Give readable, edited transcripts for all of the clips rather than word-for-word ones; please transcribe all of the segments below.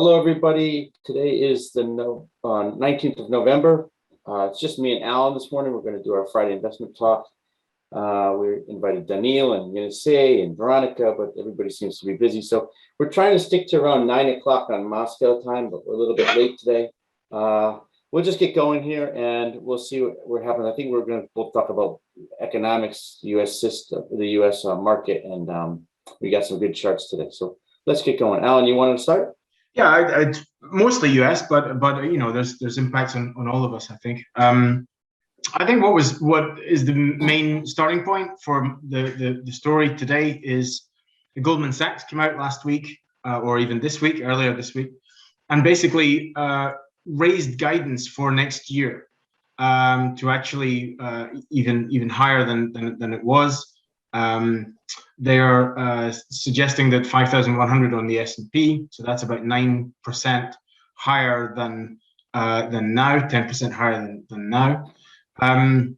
Hello, everybody. Today is the 19th of November. It's just me and Alan this morning. We're going to do our Friday investment talk. We invited Daniil and Yenisei and Veronica, but everybody seems to be busy. So we're trying to stick to around 9 o'clock on Moscow time, but we're a little bit late today. We'll just get going here and we'll see what happens. I think we're going to both talk about economics, the U.S. system, the U.S. market, and we got some good charts today. So let's get going. Alan, you want to start? Yeah, it's mostly US, but you know, there's impacts on all of us. I think. I think what is the main starting point for the story today is the Goldman Sachs came out last week, or even earlier this week, and basically raised guidance for next year to actually even higher than it was. They are suggesting that 5,100 on the S&P, so that's about 9% higher than now, 10% higher than now. And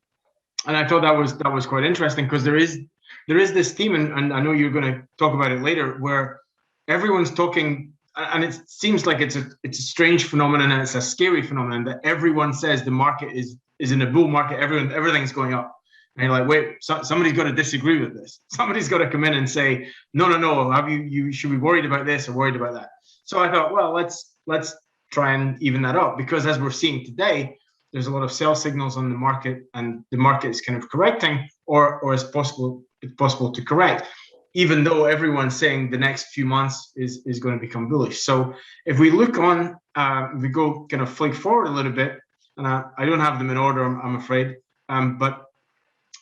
I thought that was quite interesting because there is this theme, and I know you're going to talk about it later, where everyone's talking, and it seems like it's a strange phenomenon and it's a scary phenomenon that everyone says the market is in a bull market, everything's going up. And you're like, wait, somebody's got to disagree with this. Somebody's got to come in and say, no. You should be worried about this or worried about that. So I thought, well, let's try and even that up, because as we're seeing today, there's a lot of sell signals on the market, and the market is kind of correcting, or it's possible to correct, even though everyone's saying the next few months is going to become bullish. So if we look on, we go kind of flick forward a little bit, and I don't have them in order, I'm afraid, but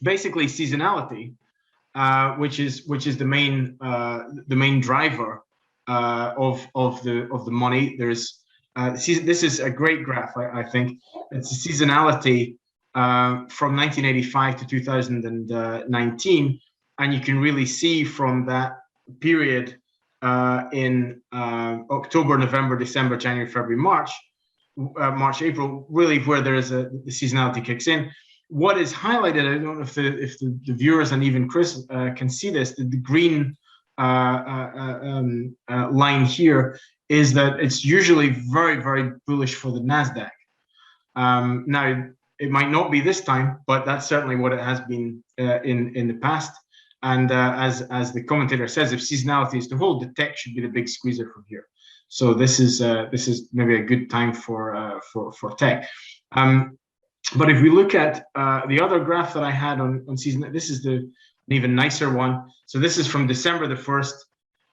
basically seasonality, which is the main driver of the money. There's this is a great graph. I think it's a seasonality from 1985 to 2019, and you can really see from that period in October, November, December, January, February, March, April, really where there is the seasonality kicks in. What is highlighted, I don't know if the viewers and even Chris can see this, the green line here is that it's usually very, very bullish for the NASDAQ. Now, it might not be this time, but that's certainly what it has been in the past. And as the commentator says, if seasonality is to hold, the tech should be the big squeezer from here. So this is maybe a good time for tech. But if we look at the other graph that I had on season, this is an even nicer one. So this is from December the 1st,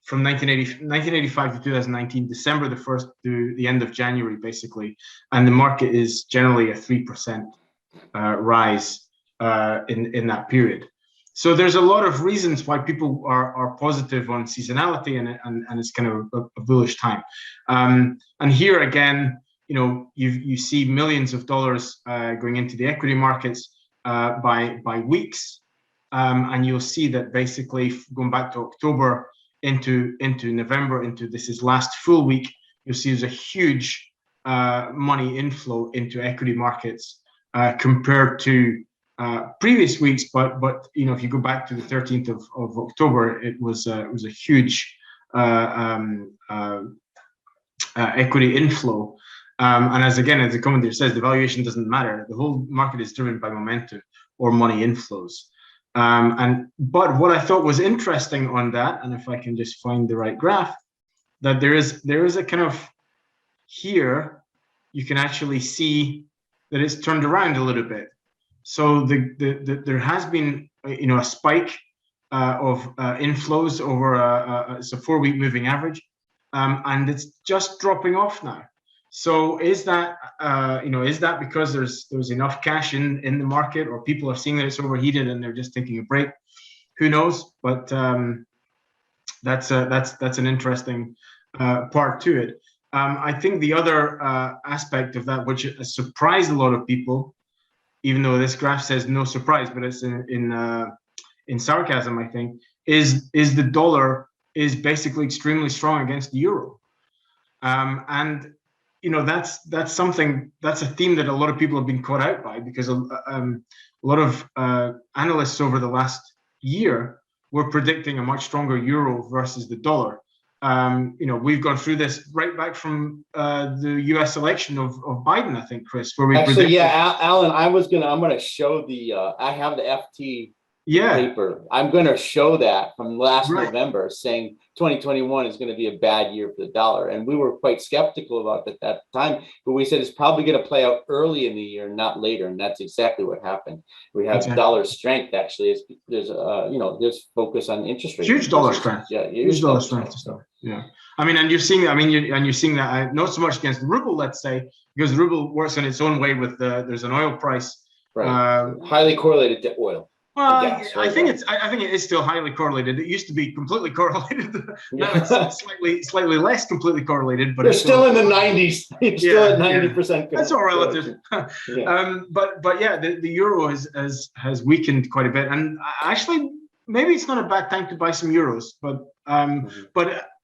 from 1985 to 2019, December the 1st to the end of January, basically. And the market is generally a 3% rise in that period. So there's a lot of reasons why people are positive on seasonality, and it's kind of a bullish time. And here again, you know, you see millions of dollars going into the equity markets by weeks, and you'll see that basically going back to October into November, into this is last full week, you'll see there's a huge money inflow into equity markets compared to previous weeks. But you know, if you go back to the 13th of October, it was a huge equity inflow. And as the commentator says, the valuation doesn't matter. The whole market is driven by momentum or money inflows. But what I thought was interesting on that, and if I can just find the right graph, that there is a kind of, here you can actually see that it's turned around a little bit. So there has been a spike of inflows over it's a 4-week moving average, and it's just dropping off now. So is that because there's enough cash in the market, or people are seeing that it's overheated and they're just taking a break? Who knows? But that's an interesting part to it. I think the other aspect of that, which has surprised a lot of people, even though this graph says no surprise, but it's in sarcasm, I think, is the dollar is basically extremely strong against the euro, and you know, that's a theme that a lot of people have been caught out by, because a lot of analysts over the last year were predicting a much stronger euro versus the dollar, we've gone through this right back from the U.S. election of Biden, I think, Chris, where we Actually, predicted. yeah, Alan, I'm going to show I have the FT paper. I'm going to show that from last November saying 2021 is going to be a bad year for the dollar. And we were quite skeptical about it at that time, but we said it's probably going to play out early in the year, not later. And that's exactly what happened. We have dollar strength, actually. There's focus on interest rates. Huge dollar strength. Yeah, huge dollar strength. So, yeah. I mean, and you're seeing that. I mean, you're seeing that not so much against the ruble, let's say, because the ruble works in its own way with there's an oil price. Right. Highly correlated to oil. Well, gas, I think it is still highly correlated. It used to be completely correlated. Now it's slightly less completely correlated, but it's still in the 90s. It's still at 90%. That's all relative. But yeah, the euro has weakened quite a bit, and actually maybe it's not a bad time to buy some euros, but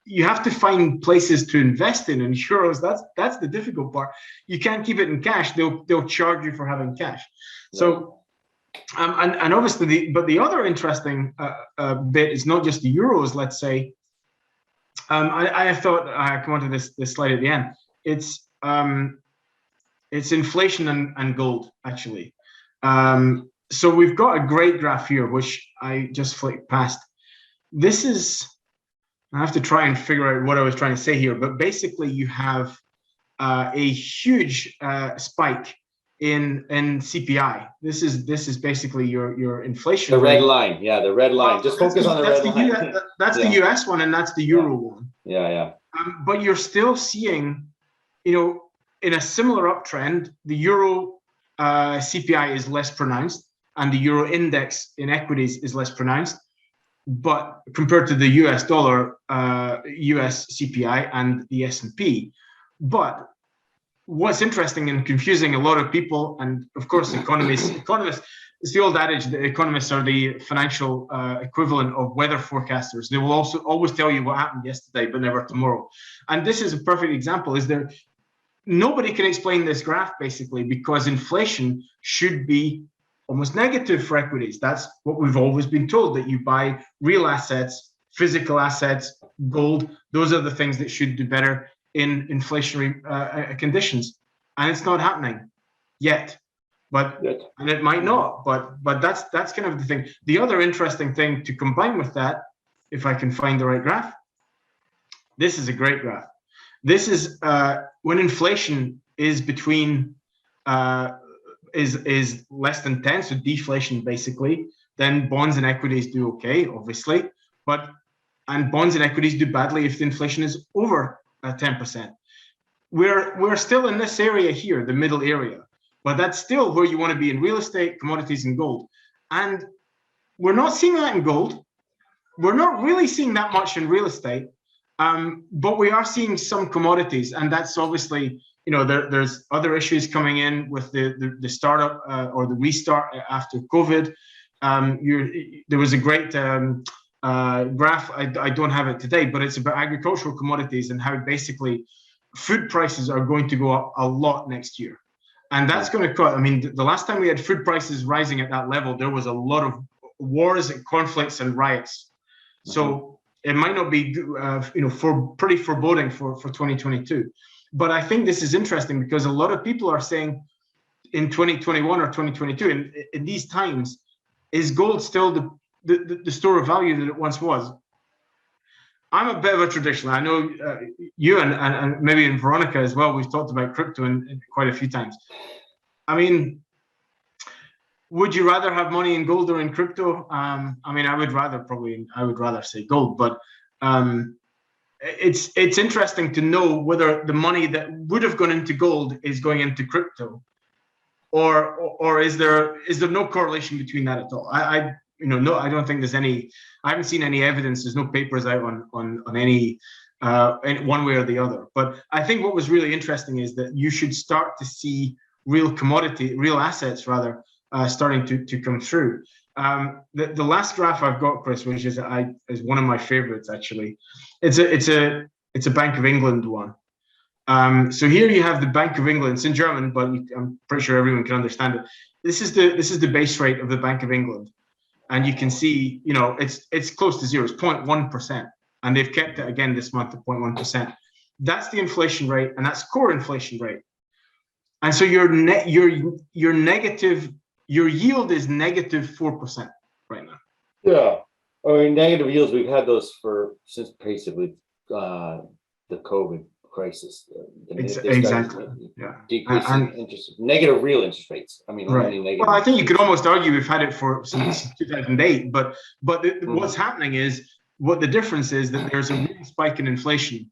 you have to find places to invest in euros. That's the difficult part. You can't keep it in cash. They'll charge you for having cash. So. And obviously, the other interesting bit is not just the euros. Let's say, I thought I come on to this slide at the end. It's inflation and gold actually. So we've got a great graph here, which I just flicked past. This is, I have to try and figure out what I was trying to say here, but basically you have a huge spike in CPI. This is basically your inflation. The red line, the red line. Just focus on the red line. That's the US one, and that's the euro one. Yeah. But you're still seeing, in a similar uptrend, the euro CPI is less pronounced, and the euro index in equities is less pronounced. But compared to the US dollar, US CPI and the S&P, but what's interesting and confusing a lot of people, and of course economists, it's the old adage that economists are the financial equivalent of weather forecasters. They will also always tell you what happened yesterday, but never tomorrow. And this is a perfect example. Nobody can explain this graph basically, because inflation should be almost negative for equities. That's what we've always been told, that you buy real assets, physical assets, gold. Those are the things that should do better in inflationary conditions, and it's not happening yet. And it might not. But that's kind of the thing. The other interesting thing to combine with that, if I can find the right graph, this is a great graph. This is when inflation is between is less than 10, so deflation basically. Then bonds and equities do okay, obviously, and bonds and equities do badly if the inflation is over 10%. We're still in this area here, the middle area, but that's still where you want to be in real estate, commodities, and gold. And we're not seeing that in gold. We're not really seeing that much in real estate, but we are seeing some commodities, and that's obviously, there's other issues coming in with the startup or the restart after COVID. There was a great graph, I don't have it today, but it's about agricultural commodities and how basically food prices are going to go up a lot next year. And that's going to cut. I mean, the last time we had food prices rising at that level, there was a lot of wars and conflicts and riots. So it might not be, pretty foreboding for 2022. But I think this is interesting because a lot of people are saying in 2021 or 2022, in these times, is gold still the store of value that it once was? I'm a bit of a traditionalist. I know you and maybe in Veronica as well, we've talked about crypto in quite a few times. I mean, would you rather have money in gold or in crypto? I mean, I would rather say gold, but it's interesting to know whether the money that would have gone into gold is going into crypto, or is there no correlation between that at all? No, I don't think there's any. I haven't seen any evidence. There's no papers out on any one way or the other. But I think what was really interesting is that you should start to see real assets rather, starting to come through. The last graph I've got, Chris, which is one of my favorites actually. It's a Bank of England one. So here you have the Bank of England. It's in German, but I'm pretty sure everyone can understand it. This is the base rate of the Bank of England. And you can see, it's close to zero. It's 0.1%. and they've kept it again this month at 0.1%. That's the inflation rate, and that's core inflation rate. And so your yield is negative 4% right now. Yeah, I mean, negative yields, we've had those since basically the COVID crisis. They started Exactly. Yeah. decreasing interest, negative real interest rates. I mean, right. only negative. Well, I think you could almost argue we've had it since 2008, but what's happening is, what the difference is that there's a real spike in inflation,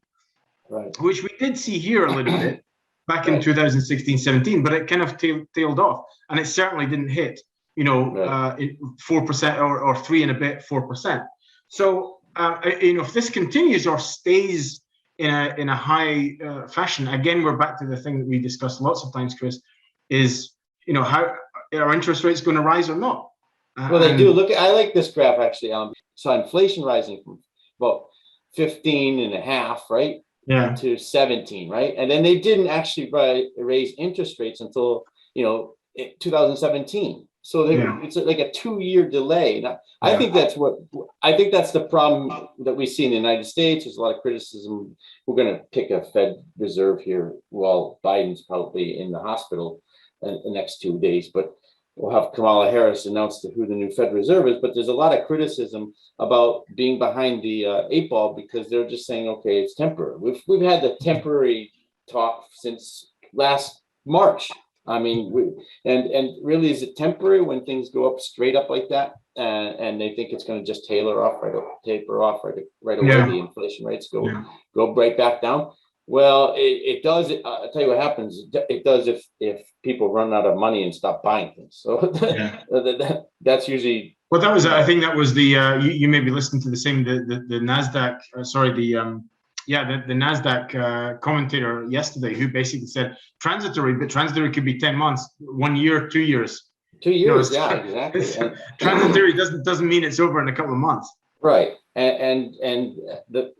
right, which we did see here a little bit back in 2016-17, but it kind of tailed off, and it certainly didn't hit 4% or 3 and a bit 4%. So if this continues or stays in a high fashion, again we're back to the thing that we discussed lots of times, Chris, is how are interest rates going to rise or not? Well, they do. Look, I like this graph actually. So inflation rising from about 15.5, right? Yeah. To 17, right? And then they didn't actually raise interest rates until 2017. So it's like a 2-year delay. Now, I think that's the problem that we see in the United States. There's a lot of criticism. We're going to pick a Fed Reserve here while Biden's probably in the hospital in the next 2 days, but we'll have Kamala Harris announce who the new Fed Reserve is. But there's a lot of criticism about being behind the 8 ball, because they're just saying, okay, it's temporary. We've had the temporary talk since last March. I mean, and really, is it temporary when things go up straight up like that, and they think it's going to just taper off right away? The inflation rates go right back down. Well, it does. I'll tell you what happens. It does if people run out of money and stop buying things. So that's usually. Well, that was. I think that was the. You may be listening to the same. The Nasdaq. The Nasdaq commentator yesterday, who basically said transitory, but transitory could be 10 months, 1 year, 2 years. 2 years, exactly. Transitory doesn't mean it's over in a couple of months. Right, and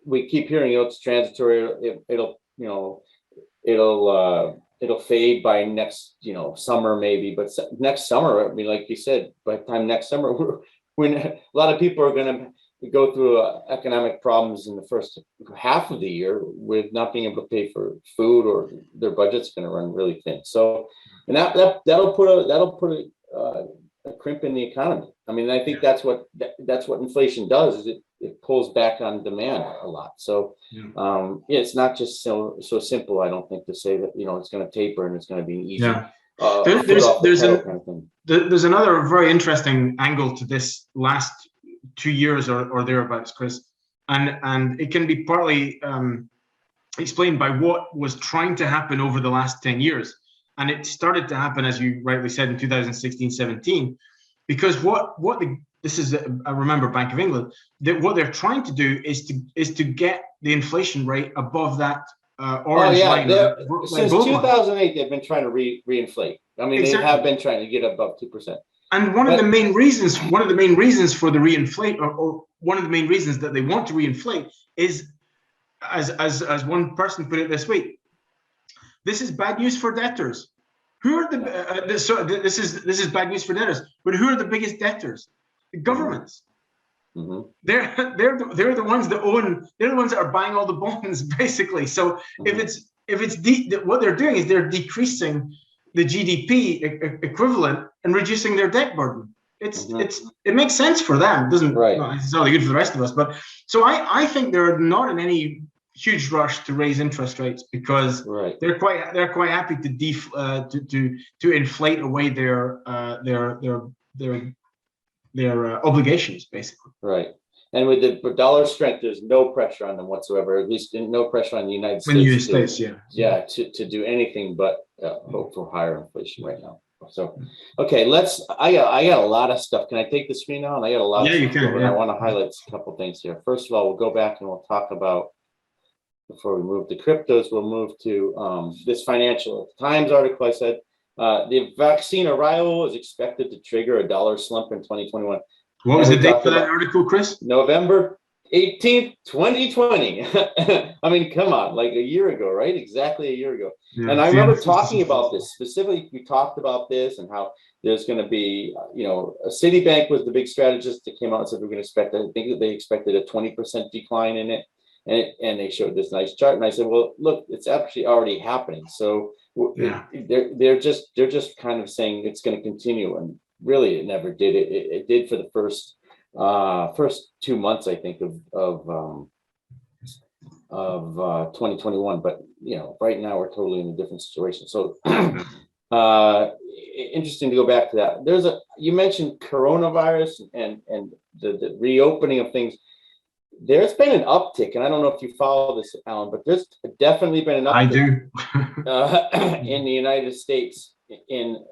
we keep hearing it's transitory. It'll fade by next summer maybe, but next summer, I mean, like you said, by the time next summer, a lot of people are going to go through economic problems in the first half of the year with not being able to pay for food, or their budget's going to run really thin. So, and that'll put a crimp in the economy. I mean, I think that's what inflation does, is it pulls back on demand a lot. So it's not just so simple, I don't think, to say that it's going to taper and it's going to be easy. There's another very interesting angle to this last 2 years or thereabouts, Chris, and it can be partly explained by what was trying to happen over the last 10 years. And it started to happen, as you rightly said, in 2016-17, because this is I remember Bank of England, that what they're trying to do is to get the inflation rate above that orange line. Since 2008, they've been trying to reinflate. I mean, They have been trying to get above 2%. And one of the main reasons for the reinflate, or one of the main reasons that they want to reinflate, is, as one person put it this week, this is bad news for debtors. Who are this is bad news for debtors, but who are the biggest debtors? The governments. Mm-hmm. They're the ones that own. They're the ones that are buying all the bonds, basically. So what they're doing is they're decreasing the GDP equivalent and reducing their debt burden. It makes sense for them. It doesn't not necessarily good for the rest of us, but so I think they're not in any huge rush to raise interest rates, because they're quite happy to inflate away their obligations, basically. Right. And with the dollar strength, there's no pressure on them whatsoever. At least no pressure on the United States. To do anything but hope for higher inflation right now. So, okay, I got a lot of stuff. Can I take the screen now? And I got a lot of stuff over, and I want to highlight a couple things here. First of all, we'll go back and we'll talk about, before we move to cryptos, we'll move to this Financial Times article. I said the vaccine arrival is expected to trigger a dollar slump in 2021. What was the date for that article, Chris? November 18th, 2020. I mean, come on, like a year ago, right? Exactly a year ago. Yeah, and I remember talking about this specifically. We talked about this and how there's going to be, Citibank was the big strategist that came out and said we're going to expect, I think that they expected a 20% decline in it. And they showed this nice chart. And I said, well, look, it's actually already happening. So Yeah. they're just kind of saying it's going to continue. And really, it never did. It did for the first 2 months, I think, of 2021. But right now we're totally in a different situation. So interesting to go back to that. You mentioned coronavirus and the reopening of things. There's been an uptick, and I don't know if you follow this, Alan, but there's definitely been an uptick. I do. In the United States in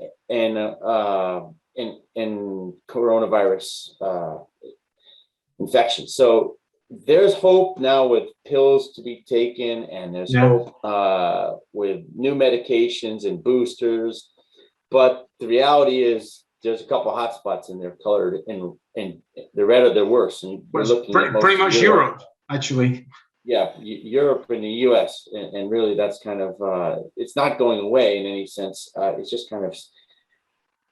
coronavirus infection. So there's hope now with pills to be taken, and there's hope with new medications and boosters. But the reality is, there's a couple hot spots in there colored in the red or the worse. And we're looking at pretty much Europe, actually. Yeah, Europe and the U.S. and really that's kind of it's not going away in any sense. It's just kind of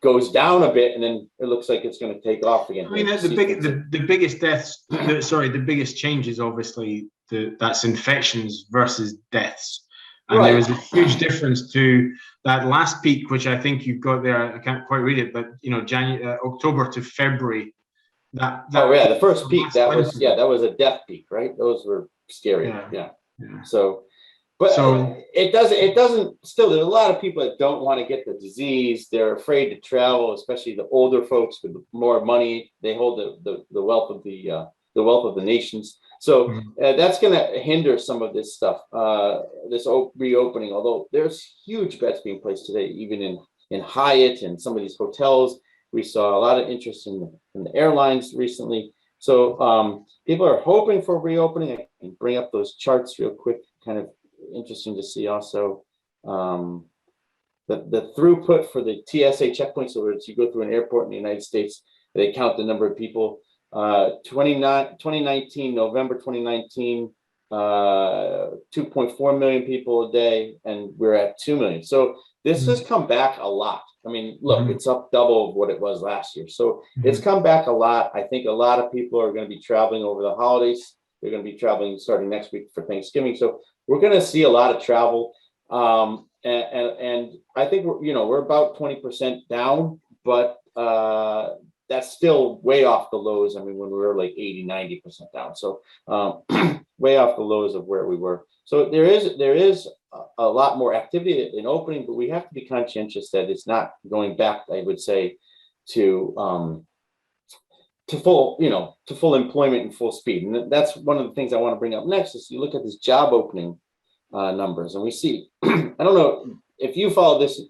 goes down a bit, and then it looks like it's going to take off again. I mean, the biggest deaths. The biggest change is obviously that's infections versus deaths. And there was a huge difference to that last peak, which I think you've got there. I can't quite read it, but October to February. The first peak that was a death peak, right? Those were scary. Yeah. So, but it doesn't. Still, there's a lot of people that don't want to get the disease. They're afraid to travel, especially the older folks with more money. They hold the wealth of the wealth of the nations. So that's going to hinder some of this stuff, this reopening, although there's huge bets being placed today, even in Hyatt and some of these hotels. We saw a lot of interest in the airlines recently. So people are hoping for reopening. I can bring up those charts real quick, kind of interesting to see also. The throughput for the TSA checkpoints, so as you go through an airport in the United States, they count the number of people. 2019, November 2019, 2.4 million people a day, and we're at 2 million. So this has come back a lot. I mean, look, it's up double of what it was last year. So it's come back a lot. I think a lot of people are going to be traveling over the holidays. They're going to be traveling starting next week for Thanksgiving. So we're going to see a lot of travel. And I think we're about 20% down, but that's still way off the lows. I mean, when we were like 80-90% down. So way off the lows of where we were. So there is a lot more activity in opening, but we have to be conscientious that it's not going back, I would say, to full employment and full speed. And that's one of the things I want to bring up next is you look at this job opening numbers, and we see, I don't know if you follow this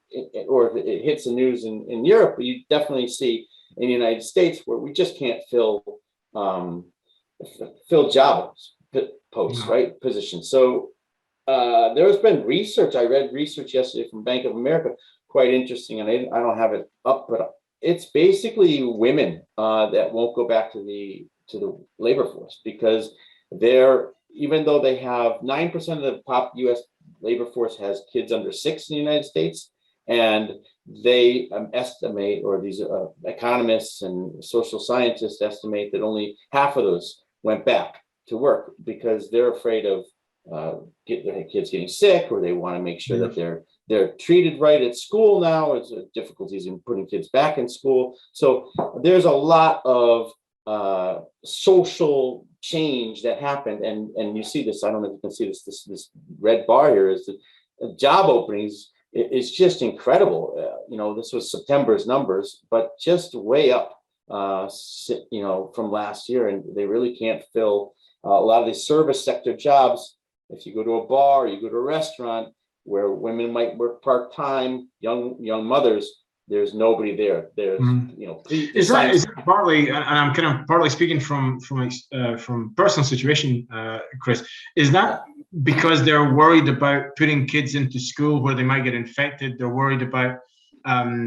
or if it hits the news in Europe, but you definitely see in the United States where we just can't fill job posts, right? Positions. So there's been research. I read research yesterday from Bank of America, quite interesting, and I don't have it up, but it's basically women that won't go back to the labor force because even though they have 9% of the U.S. labor force has kids under 6 in the United States, and they estimate, or these economists and social scientists estimate that only half of those went back to work because they're afraid of their kids getting sick, or they want to make sure that they're treated right at school now. It's difficulties in putting kids back in school. So there's a lot of social change that happened, and you see this. I don't know if you can see this red bar here is the job openings. It's just incredible. This was September's numbers, but just way up, from last year, and they really can't fill a lot of these service sector jobs. If you go to a bar, you go to a restaurant where women might work part-time, young mothers, there's nobody there. There's, is that partly, and I'm kind of partly speaking from personal situation, Chris, is that because they're worried about putting kids into school where they might get infected? They're worried about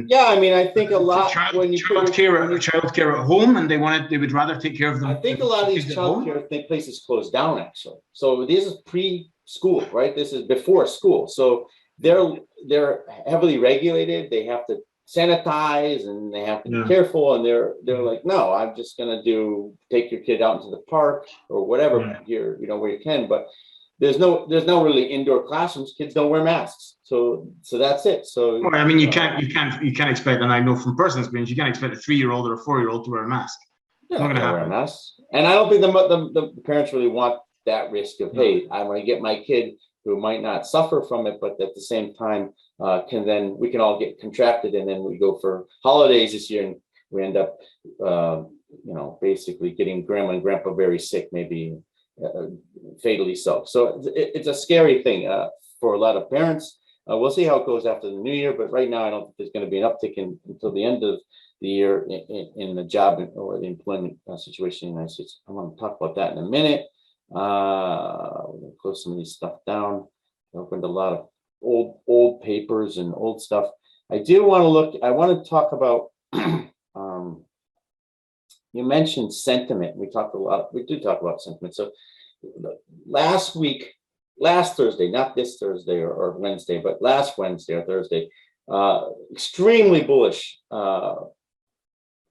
Yeah, I mean, I think a lot when you put childcare at home, and they would rather take care of them. I think a lot of these childcare places closed down actually. So this is pre-school, right? This is before school. So they're heavily regulated. They have to sanitize and they have to be careful. And they're like, no, I'm just gonna take your kid out into the park or whatever here, where you can. But there's no really indoor classrooms. Kids don't wear masks. So that's it. So well, I mean, you can't expect, and I know from personal experience, you can't expect a 3-year-old or a 4-year-old to wear a mask. They're not going to wear a mask. And I don't think the parents really want that risk of, hey, I'm going to get my kid who might not suffer from it, but at the same time, we can all get contracted, and then we go for holidays this year, and we end up, basically getting grandma and grandpa very sick, maybe fatally so. So it's a scary thing for a lot of parents. We'll see how it goes after the new year, but right now I don't think there's going to be an uptick until the end of the year in the job or the employment situation in the United States. I'm going to talk about that in a minute. We're going to close some of these stuff down. I opened a lot of old papers and old stuff. I want to talk about, you mentioned sentiment. We did talk about sentiment. So last Thursday, not this Thursday or Wednesday, but last Wednesday or Thursday, extremely bullish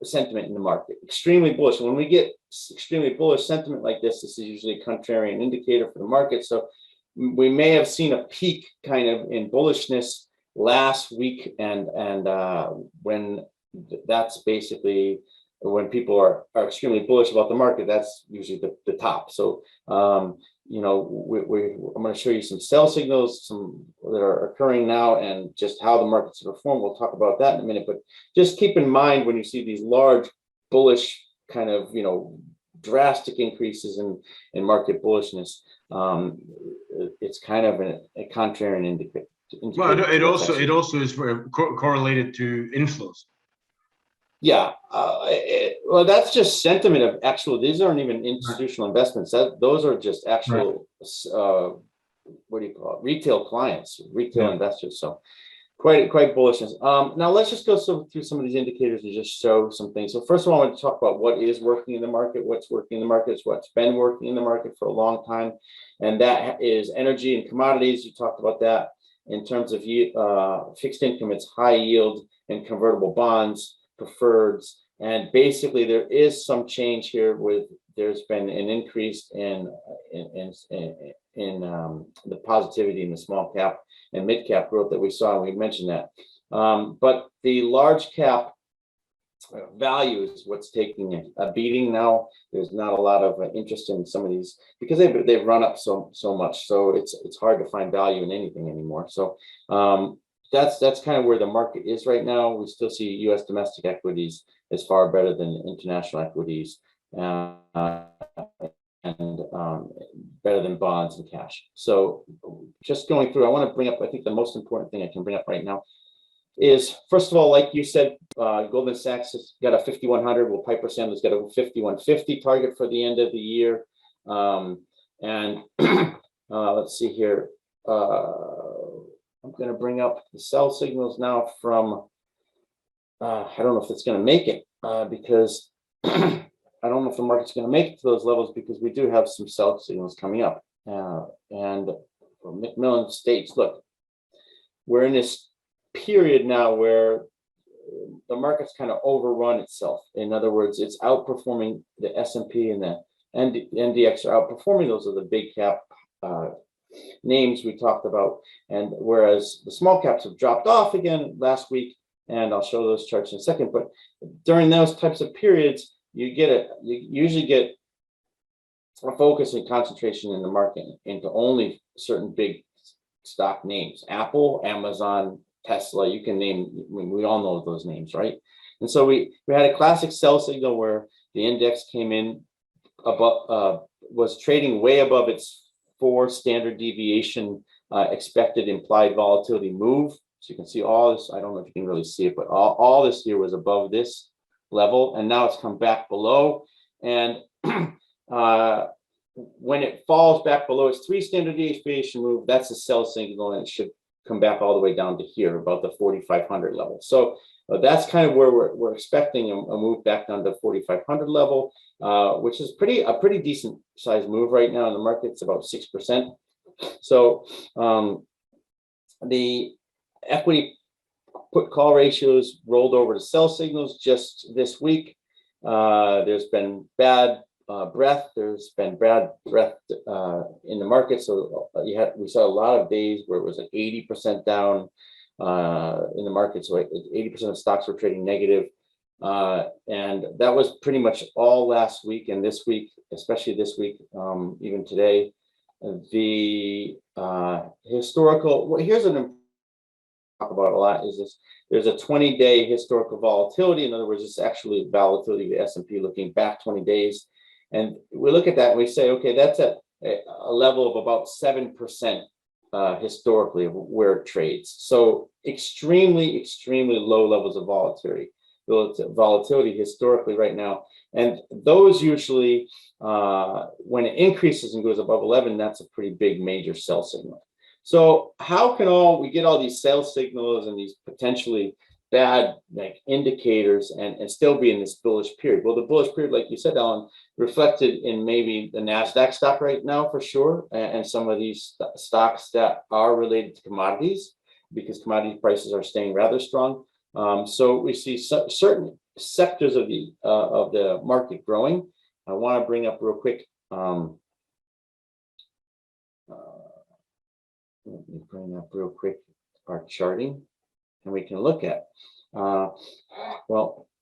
sentiment in the market, extremely bullish. And when we get extremely bullish sentiment like this is usually a contrarian indicator for the market. So we may have seen a peak kind of in bullishness last week, and when that's basically when people are extremely bullish about the market, that's usually the top. So I'm going to show you some sell signals, some that are occurring now, and just how the markets perform. We'll talk about that in a minute, but just keep in mind when you see these large bullish kind of, drastic increases in market bullishness, it's kind of a contrarian indicator. Well, it also is correlated to inflows. Yeah, well, that's just sentiment of actual. These aren't even institutional investments. Those are just actual, what do you call it? Retail clients, retail investors. So quite bullishness. Now let's just go through some of these indicators and just show some things. So first of all, I want to talk about what is working in the market. What's working in the market is what's been working in the market for a long time, and that is energy and commodities. You talked about that. In terms of fixed income, it's high yield and convertible bonds, preferreds, and basically there is some change here there's been an increase in the positivity in the small cap and mid cap growth that we saw, and we mentioned that. But the large cap value is what's taking a beating now. There's not a lot of interest in some of these because they've run up so much. So it's hard to find value in anything anymore. So that's kind of where the market is right now. We still see U.S. domestic equities as far better than international equities, and better than bonds and cash. So just going through, I want to bring up, I think the most important thing I can bring up right now is, first of all, like you said, Goldman Sachs has got a 5,100. Well, Piper Sandler's got a 5,150 target for the end of the year. And let's see here. I'm going to bring up the sell signals now from, I don't know if it's going to make it because I don't know if the market's going to make it to those levels because we do have some sell signals coming up. And Macmillan states, look, we're in this period now where the market's kind of overrun itself. In other words, it's outperforming the S&P and the NDX are outperforming. Those are the big cap names we talked about, and whereas the small caps have dropped off again last week, and I'll show those charts in a second. But during those types of periods, you usually get a focus and concentration in the market into only certain big stock names: Apple, Amazon, Tesla. You can name, we all know those names, right? And so we had a classic sell signal where the index came in above, was trading way above its 4 standard deviation expected implied volatility move. So you can see all this. I don't know if you can really see it, but all this here was above this level, and now it's come back below. And when it falls back below its 3 standard deviation move, that's a sell signal, and it should come back all the way down to here, about the 4,500 level. So that's kind of where we're expecting a move back down to 4,500 level, which is a pretty decent size move right now in the market. It's about 6%. So the equity put call ratios rolled over to sell signals just this week. There's been bad breath. There's been bad breath in the market. So we saw a lot of days where it was like 80% down in the market. So 80% of stocks were trading negative. And that was pretty much all last week and this week, especially this week, even today. The historical, well, here's an talk about a lot is this: there's a 20-day historical volatility. In other words, it's actually volatility of the S&P looking back 20 days. And we look at that and we say, okay, that's at a level of about 7% historically of where it trades. So extremely, extremely low levels of volatility historically right now. And those usually, when it increases and goes above 11, that's a pretty big major sell signal. So how can we get all these sales signals and these potentially bad indicators and still be in this bullish period? Well, the bullish period, like you said, Alan, reflected in maybe the NASDAQ stock right now for sure, and some of these stocks that are related to commodities, because commodity prices are staying rather strong. So we see certain sectors of the market growing. I want to bring up real quick. Let me bring up real quick our charting, and we can look at. Well,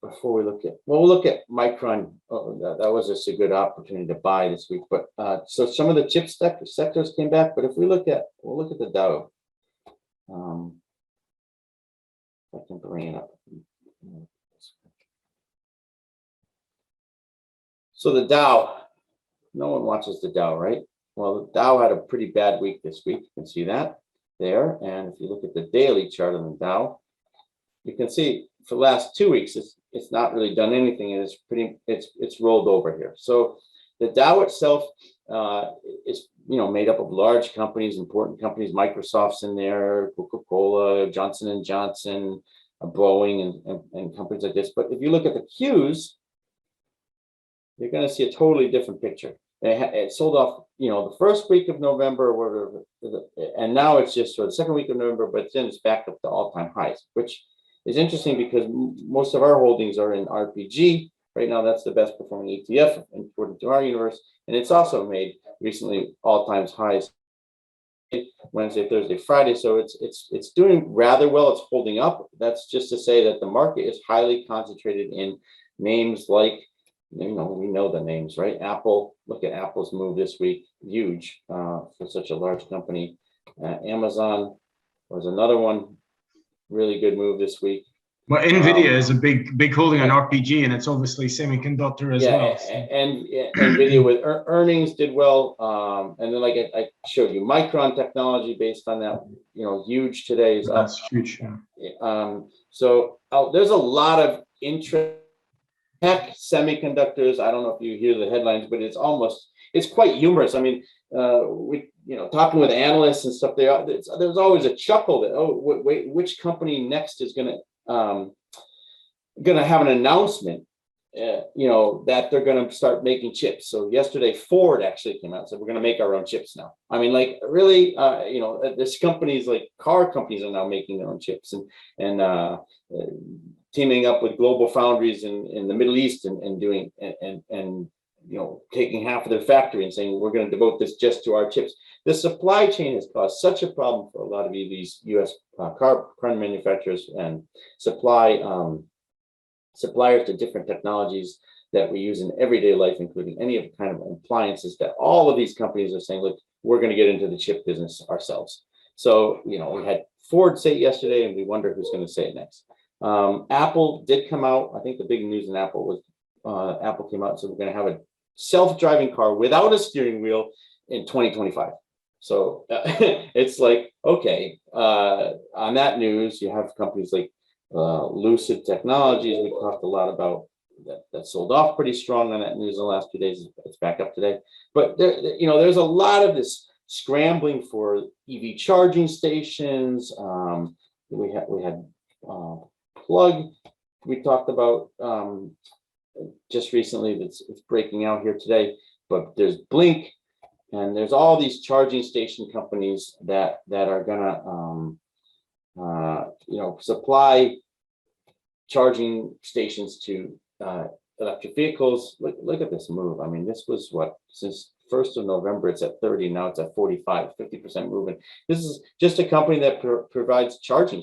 before we look at, we'll look at Micron. That was just a good opportunity to buy this week. But so some of the chip sectors came back. But if we'll look at the Dow. I can bring it up. So the Dow, no one watches the Dow, right? Well, the Dow had a pretty bad week this week. You can see that there. And if you look at the daily chart on the Dow, you can see for the last 2 weeks, it's not really done anything, and it's rolled over here. So the Dow itself is made up of large companies, important companies. Microsoft's in there, Coca-Cola, Johnson & Johnson, Boeing, and companies like this. But if you look at the Qs, you're going to see a totally different picture. It sold off, the first week of November, and now it's just the second week of November, but then it's back up to all-time highs, which is interesting because most of our holdings are in RPG. Right now, that's the best performing ETF according to our universe, and it's also made recently all-time highs Wednesday, Thursday, Friday. So it's doing rather well. It's holding up. That's just to say that the market is highly concentrated in names like, we know the names, right? Apple, look at Apple's move this week, huge for such a large company. Amazon was another one, really good move this week. Well, NVIDIA is a big holding on RPG, and it's obviously semiconductor as well. So. And NVIDIA with earnings did well. And then, like I showed you, Micron Technology based on that, huge today is up. That's huge. Yeah. So there's a lot of interest. Tech, semiconductors. I don't know if you hear the headlines, but it's quite humorous. I mean, talking with analysts and stuff, there's always a chuckle that, wait, which company next is gonna have an announcement, that they're gonna start making chips. So yesterday, Ford actually came out and said, we're gonna make our own chips now. I mean, like really, this companies like car companies are now making their own chips and teaming up with global foundries in the Middle East and doing and taking half of their factory and saying we're going to devote this just to our chips. The supply chain has caused such a problem for a lot of these U.S. car manufacturers and suppliers to different technologies that we use in everyday life, including any kind of appliances, that all of these companies are saying, look, we're going to get into the chip business ourselves. So, we had Ford say it yesterday, and we wonder who's going to say it next. Apple did come out. I think the big news in Apple was Apple came out and said we're going to have a self-driving car without a steering wheel in 2025. So it's like, okay, on that news, you have companies like Lucid Technologies. We talked a lot about that sold off pretty strong on that news in the last 2 days. It's back up today. But there's a lot of this scrambling for EV charging stations. We had Plug. We talked about just recently. It's breaking out here today. But there's Blink, and there's all these charging station companies that are gonna supply charging stations to electric vehicles. Look at this move. I mean, this was what, since 1st of November, it's at 30, now it's at 45, 50% movement. This is just a company that provides charging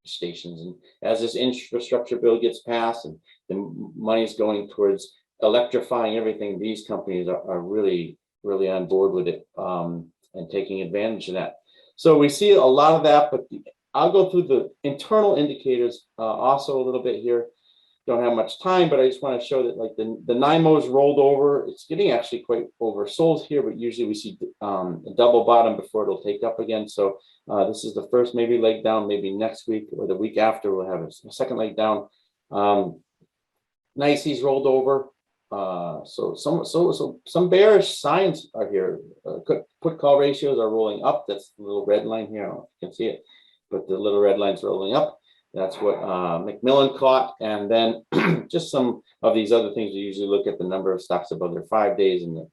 stations. And as this infrastructure bill gets passed and the money is going towards electrifying everything, these companies are really, really on board with it and taking advantage of that. So we see a lot of that, but I'll go through the internal indicators also a little bit here. Don't have much time, but I just want to show that like the NIMO's rolled over. It's getting actually quite oversold here, but usually we see a double bottom before it'll take up again. So this is the first maybe leg down. Maybe next week or the week after we'll have a second leg down. NYSE's rolled over. So some bearish signs are here. Put call ratios are rolling up. That's the little red line here. I don't know if you can see it, but the little red line's rolling up. That's what Macmillan caught. And then just some of these other things. We usually look at the number of stocks above their 5 days and the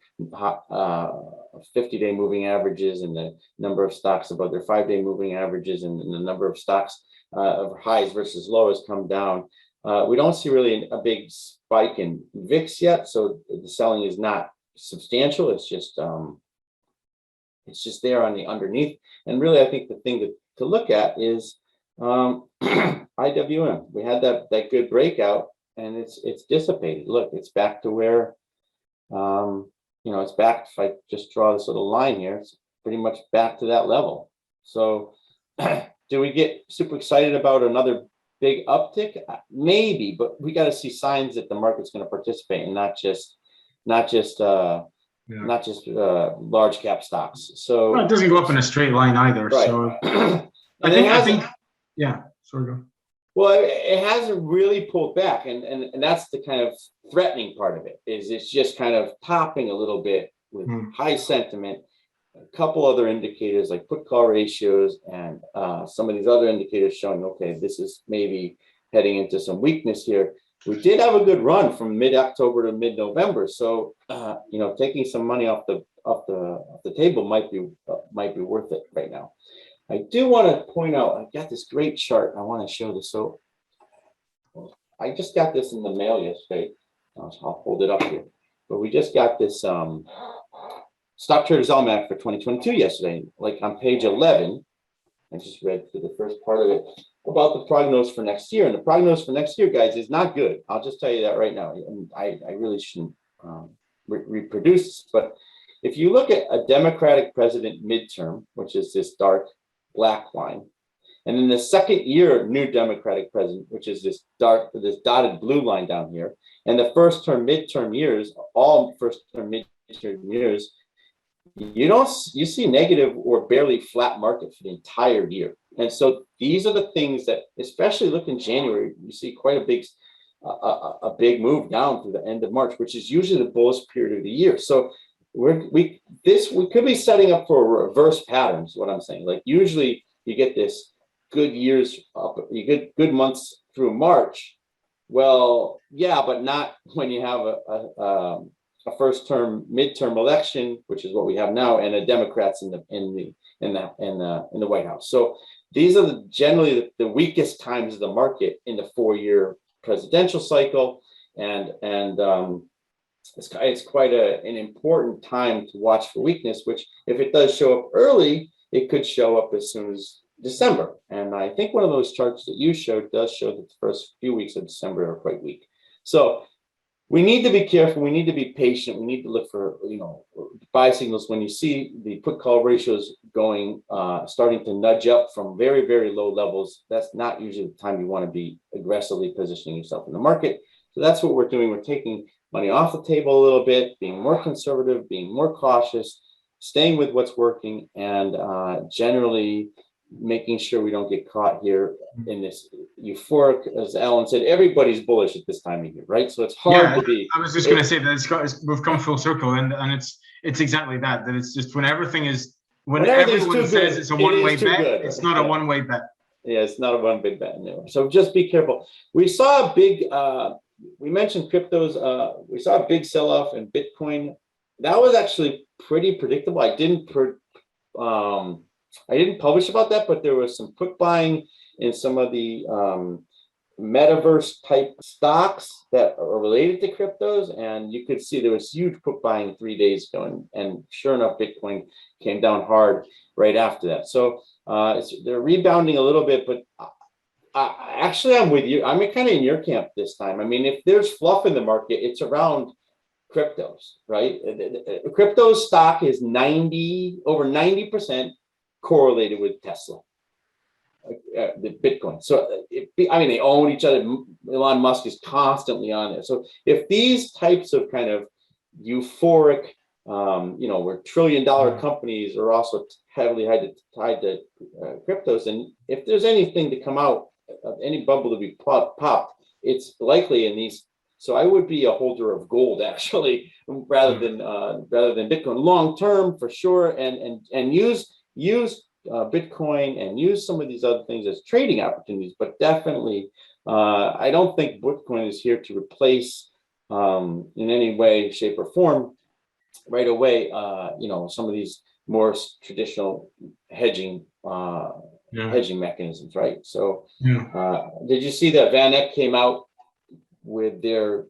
50-day moving averages, and the number of stocks above their 5-day moving averages, and the number of stocks of highs versus lows come down. We don't see really a big spike in VIX yet, so the selling is not substantial. It's just there on the underneath. And really, I think the thing to look at is IWM. We had that good breakout, and it's dissipated. Look, it's back to where it's back. If I just draw this little line here, it's pretty much back to that level. So do we get super excited about another big uptick? Maybe, but we got to see signs that the market's going to participate, and not just large cap stocks. So well, it doesn't go up in a straight line either. Right. So I think yeah. Sorry, go. Well, it hasn't really pulled back, and that's the kind of threatening part of it. Is it's just kind of topping a little bit with high sentiment. A couple other indicators like put call ratios and some of these other indicators showing, okay, this is maybe heading into some weakness here. We did have a good run from mid-October to mid-November, so taking some money off the table might be worth it right now. I do want to point out, I got this great chart. I want to show this. So I just got this in the mail yesterday. I'll hold it up here. But we just got this Stock Traders Almanac for 2022 yesterday. Like on page 11, I just read through the first part of it about the prognosis for next year. And the prognosis for next year, guys, is not good. I'll just tell you that right now. And I really shouldn't reproduce this. But if you look at a Democratic president midterm, which is this dark black line, and then the second year new Democratic president, which is this dotted blue line down here, and the first term midterm years, all first term midterm years, you see negative or barely flat market for the entire year. And so these are the things that, especially look in January, you see quite a big move down through the end of March, which is usually the bullish period of the year. So we could be setting up for a reverse pattern, is what I'm saying. Like usually you get this good years up, you get good months through March. Well, yeah, but not when you have a first term midterm election, which is what we have now, and a Democrats in the White House. So these are generally the weakest times of the market in the 4-year presidential cycle, and it's quite an important time to watch for weakness, which if it does show up early, it could show up as soon as December. And I think one of those charts that you showed does show that the first few weeks of December are quite weak. So we need to be careful. We need to be patient. We need to look for, buy signals when you see the put call ratios going, starting to nudge up from very, very low levels. That's not usually the time you want to be aggressively positioning yourself in the market. So that's what we're doing. We're taking money off the table a little bit, being more conservative, being more cautious, staying with what's working, and generally making sure we don't get caught here in this euphoric, as Alan said, everybody's bullish at this time of year, right? So it's hard to be. I was just going to say that we've come full circle, and it's exactly that it's just when everything is when everything's everyone too says good, it's a it one-way is too bet, good. it's not a Yeah. one-way bet. Yeah, it's not a one big bet anymore. So just be careful. We saw a big, we mentioned cryptos. We saw a big sell-off in Bitcoin. That was actually pretty predictable. I didn't publish about that, but there was some quick buying in some of the metaverse type stocks that are related to cryptos, and you could see there was huge quick buying 3 days ago, and sure enough, Bitcoin came down hard right after that. So they're rebounding a little bit, but actually, I'm with you. I'm kind of in your camp this time. I mean, if there's fluff in the market, it's around cryptos, right? Crypto stock is over 90% correlated with Tesla, the Bitcoin. So, I mean, they own each other. Elon Musk is constantly on there. So if these types of kind of euphoric, where trillion-dollar companies are also heavily tied to cryptos, and if there's anything to come out, any bubble to be popped, it's likely in these. So I would be a holder of gold actually, rather than Bitcoin long term for sure, and use Bitcoin and use some of these other things as trading opportunities. But definitely, I don't think Bitcoin is here to replace in any way, shape, or form right away. Some of these more traditional hedging mechanisms, right? So, did you see that Van Eck came out with their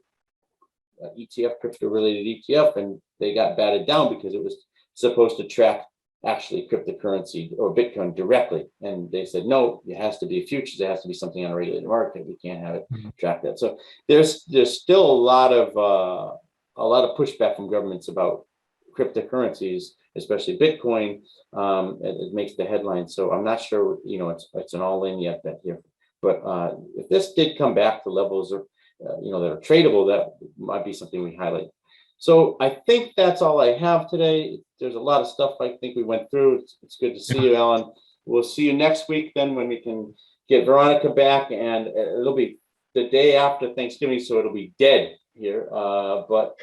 ETF, crypto-related ETF, and they got batted down because it was supposed to track actually cryptocurrency or Bitcoin directly, and they said no, it has to be futures. There has to be something on a regulated market. We can't have it track that. So there's still a lot of pushback from governments about cryptocurrencies, especially Bitcoin. It makes the headlines. So I'm not sure, it's an all-in yet bet here. But if this did come back to levels of, that are tradable, that might be something we highlight. So I think that's all I have today. There's a lot of stuff I think we went through. It's good to see you, Alan. We'll see you next week then when we can get Veronica back, and it'll be the day after Thanksgiving, so it'll be dead here. But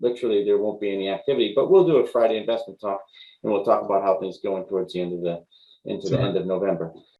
literally there won't be any activity. But we'll do a Friday investment talk, and we'll talk about how things going towards the end of the end of November.